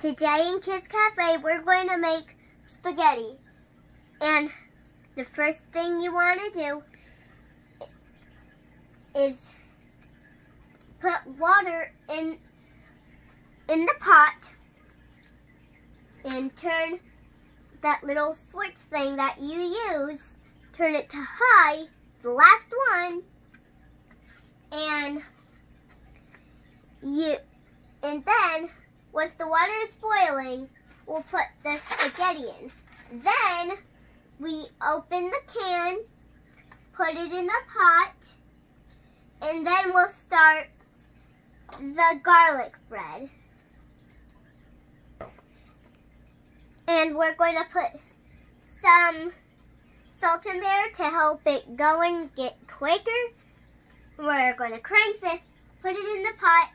Today in Kids Cafe, we're going to make spaghetti. And the first thing you want to do is put water in the pot and turn that little switch thing that you use, turn it to high, the last one, and then once the water is boiling, we'll put the spaghetti in. Then we open the can, put it in the pot, and then we'll start the garlic bread. And we're going to put some salt in there to help it go and get quicker. We're going to crank this, put it in the pot,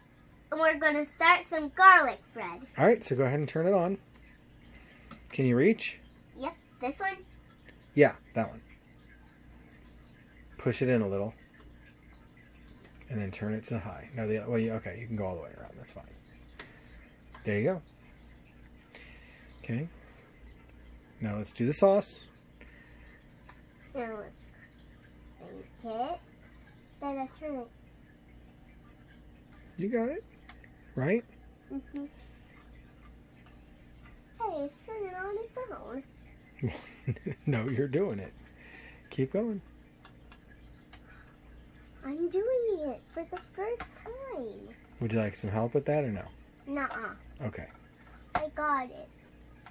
and we're going to start some garlic bread. All right, so go ahead and turn it on. Can you reach? Yep, this one. Yeah, that one. Push it in a little. And then turn it to high. No, okay, you can go all the way around. That's fine. There you go. Okay. Now let's do the sauce. Now let's crank it. Then I turn it. You got it. Right? Mm-hmm. Hey, it's turning on its own. No, you're doing it. Keep going. I'm doing it for the first time. Would you like some help with that or no? Nuh-uh. Okay. I got it.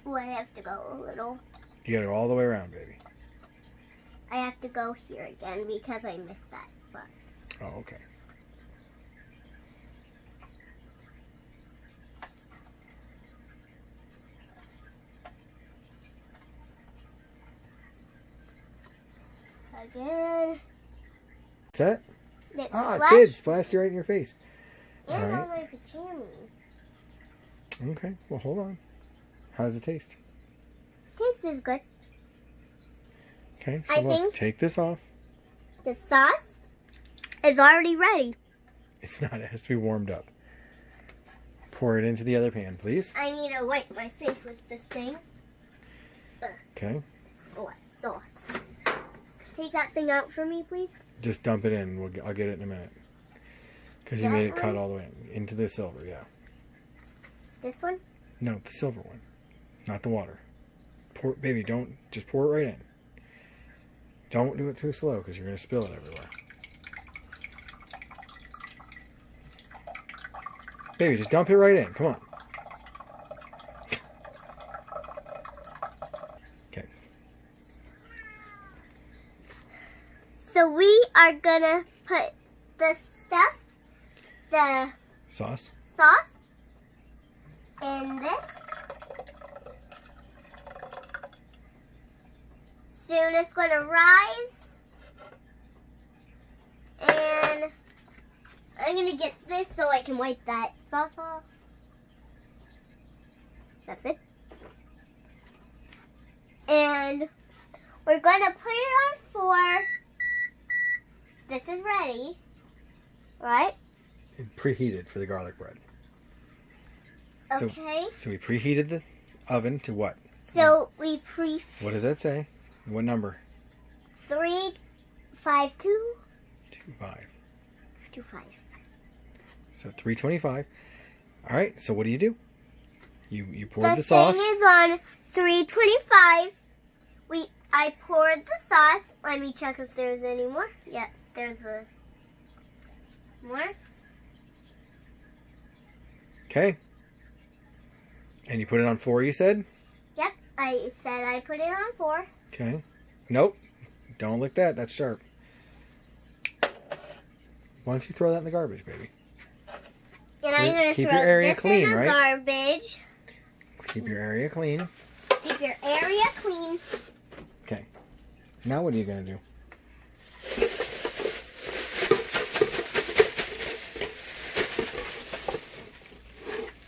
Oh, I have to go a little. You got to go all the way around, baby. I have to go here again because I missed that spot. Oh, okay. Again. What's that? It It did. Splashed you right in your face. And All right. on my pajamas. Okay. Well, hold on. How does it taste? Taste is good. Okay. I So look, think- take this off. The sauce is already ready. It's not. It has to be warmed up. Pour it into the other pan, please. I need to wipe my face with this thing. Okay. Oh, sauce. Take that thing out for me, please. Just dump it in. I'll get it in a minute. Because you That made it cut one? all the way into the silver, yeah. This one? No, the silver one. Not the water. Pour, baby, just pour it right in. Don't do it too slow because you're going to spill it everywhere. Baby, just dump it right in. Come on. Okay. So we are gonna put the stuff, the Sauce? sauce, in this. Soon it's gonna rise. And I'm gonna get this so I can wipe that sauce off. That's it. And we're gonna put it on 4. This is ready, right? Preheated for the garlic bread. Okay. So we preheated the oven to what? So we What does that say? What number? 352. 25. 25. So 325. All right. So what do? You poured the The sauce. thing is on 325. I poured the sauce. Let me check if there's any more. Yep, there's more. Okay. And you put it on 4, you said? Yep, I said I put it on 4. Okay. Nope. Don't lick that. That's sharp. Why don't you throw that in the garbage, baby? And I'm going to Keep throw your area this clean, in the right? garbage. Keep your area clean. Keep your area clean. Okay. Now what are you going to do?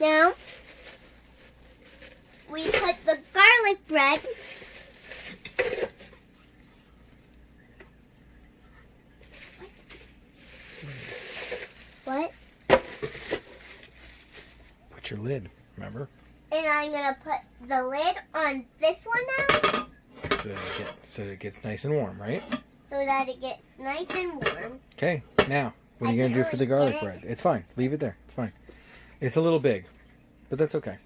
Now, we put the garlic bread. What? Put your lid, remember? And I'm going to put the lid on this one now. So that it gets nice and warm, right? So that it gets nice and warm. Okay, now, what are you going to do for the garlic bread? It's fine. Leave it there. It's fine. It's a little big, but that's okay.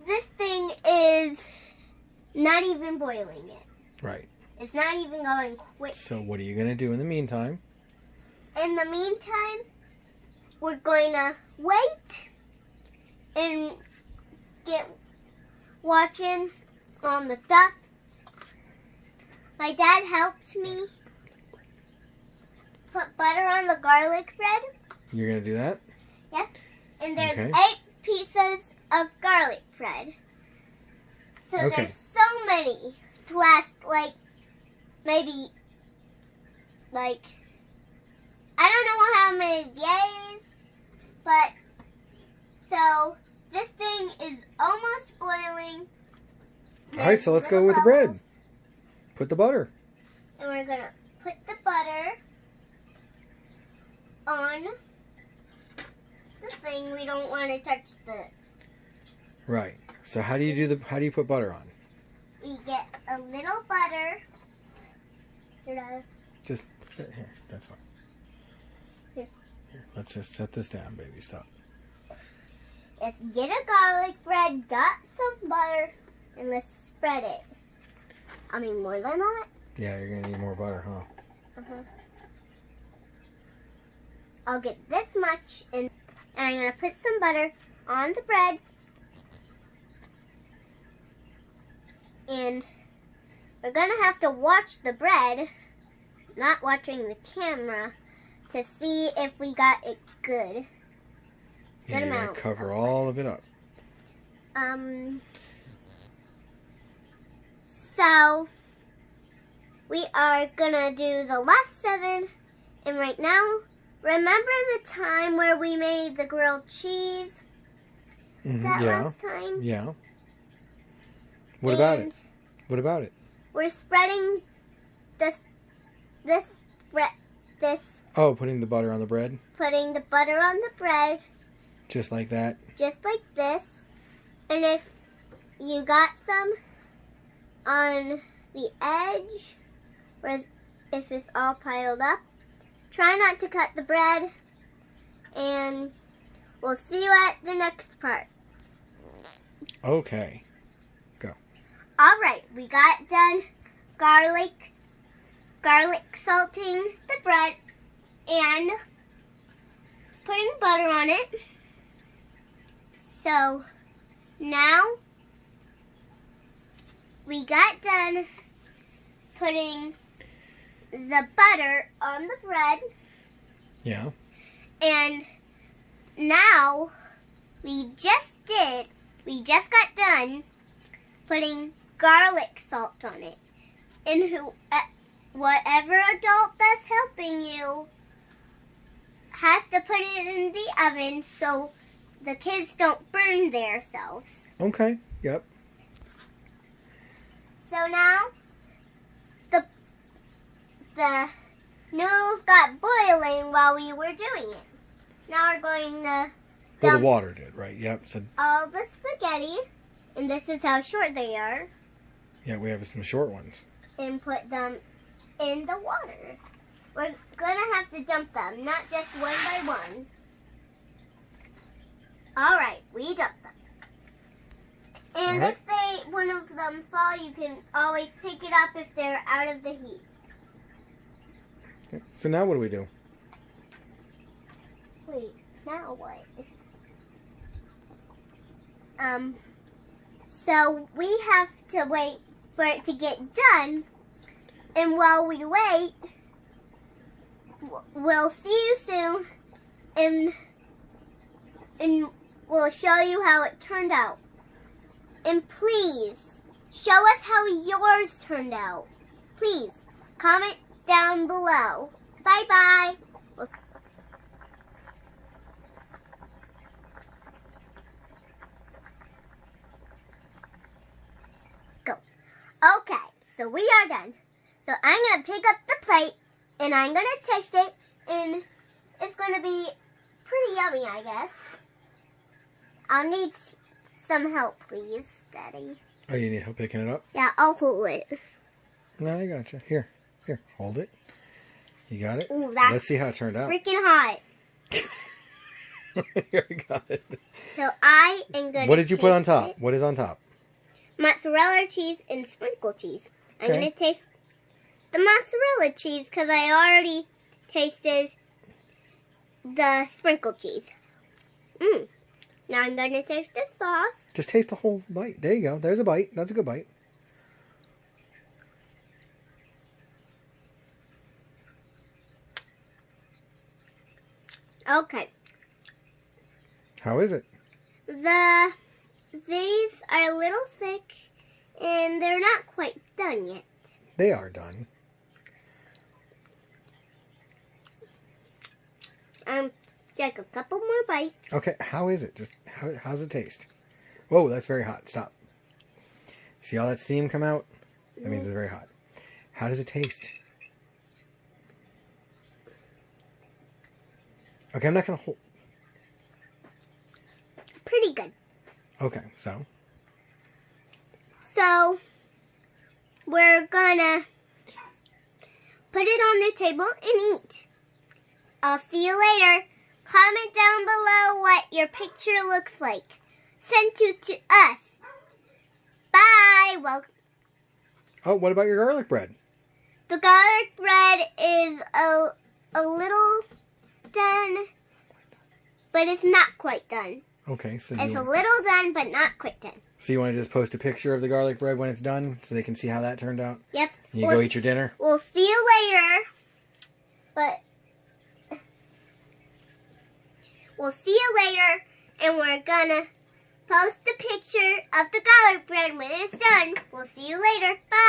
This thing is not even boiling yet. Right. It's not even going quick. So what are you going to do in the meantime? In the meantime, we're going to wait and get watching on the stuff. My dad helped me put butter on the garlic bread. You're going to do that? Yes. And there's Okay. 8 pieces of garlic bread. So Okay. there's so many to last, like, maybe, like, I don't know how many days, but, so, this thing is almost boiling. All right, so let's go Little with the bubbles. bread. Put the butter. And we're going to put the butter on the thing. We don't want to touch the... Right. So how do you put butter on? We get a little butter. Here, Just sit here. That's fine. Here. Here. Let's just set this down, baby. Stop. let's get a garlic bread, got some butter, and let's spread it. I mean, more than that. Yeah, you're going to need more butter, huh? I'll get this much, and I'm going to put some butter on the bread. And we're going to have to watch the bread, not watching the camera, to see if we got it good. Yeah, you got to cover all of it up. So, we are going to do the last 7. And right now, remember the time where we made the grilled cheese? That Yeah. last time? Yeah. What about it? What about it? We're spreading this, Oh, putting the butter on the bread? putting the butter on the bread, Just like that? just like this. And if you got some on the edge, or if it's all piled up, try not to cut the bread, and we'll see you at the next part. Okay. Go. Alright, we got done garlic salting the bread and putting butter on it. So now we got done putting the butter on the bread, Yeah. and now we just got done putting garlic salt on it. And whatever adult that's helping you has to put it in the oven so the kids don't burn themselves. Okay. Yep. So now the noodles got boiling while we were doing it. Now we're going to Well, the dump water did, right? Yep. So, all the spaghetti, and this is how short they are, yeah, we have some short ones. and put them in the water. We're gonna have to dump them, not just one by one. Alright, we dumped them. And Alright. if one of them fall, you can always pick it up if they're out of the heat. Okay. So now what do we do? Wait, now what? So we have to wait for it to get done, and while we wait, we'll see you soon, and we'll show you how it turned out. And please, show us how yours turned out. Please, comment down below. Bye-bye. Go. Okay, so we are done. So I'm going to pick up the plate, and I'm going to taste it, and it's going to be pretty yummy, I guess. I'll need some help, please, Daddy. Oh, you need help picking it up? Yeah, I'll hold it. No, I gotcha. Here, hold it. You got it? Ooh, that's Let's see how it turned out. freaking hot. Here, I got it. So I am going to What did you put on taste top? it. What is on top? Mozzarella cheese and sprinkle cheese. I'm Okay. going to taste the mozzarella cheese because I already tasted the sprinkle cheese. Now I'm going to taste the sauce. Just taste the whole bite. There you go. There's a bite. That's a good bite. Okay. How is it? These are a little thick and they're not quite done yet. They are done. Take a couple more bites. Okay, how is it? Just how's it taste? Whoa, that's very hot. Stop. See all that steam come out? That means it's very hot. How does it taste? Okay, I'm not gonna hold. Pretty good. Okay, so we're gonna put it on the table and eat. I'll see you later. Comment down below what your picture looks like. Send it to us. Bye. Well, oh, what about your garlic bread? the garlic bread is a little done, but it's not quite done. Okay, so It's a little done, but not quite done. so you want to just post a picture of the garlic bread when it's done, so they can see how that turned out? Yep. And you go eat your dinner. We'll see you later. But we'll see you later, and we're gonna post a picture of the garlic bread when it's done. We'll see you later. Bye.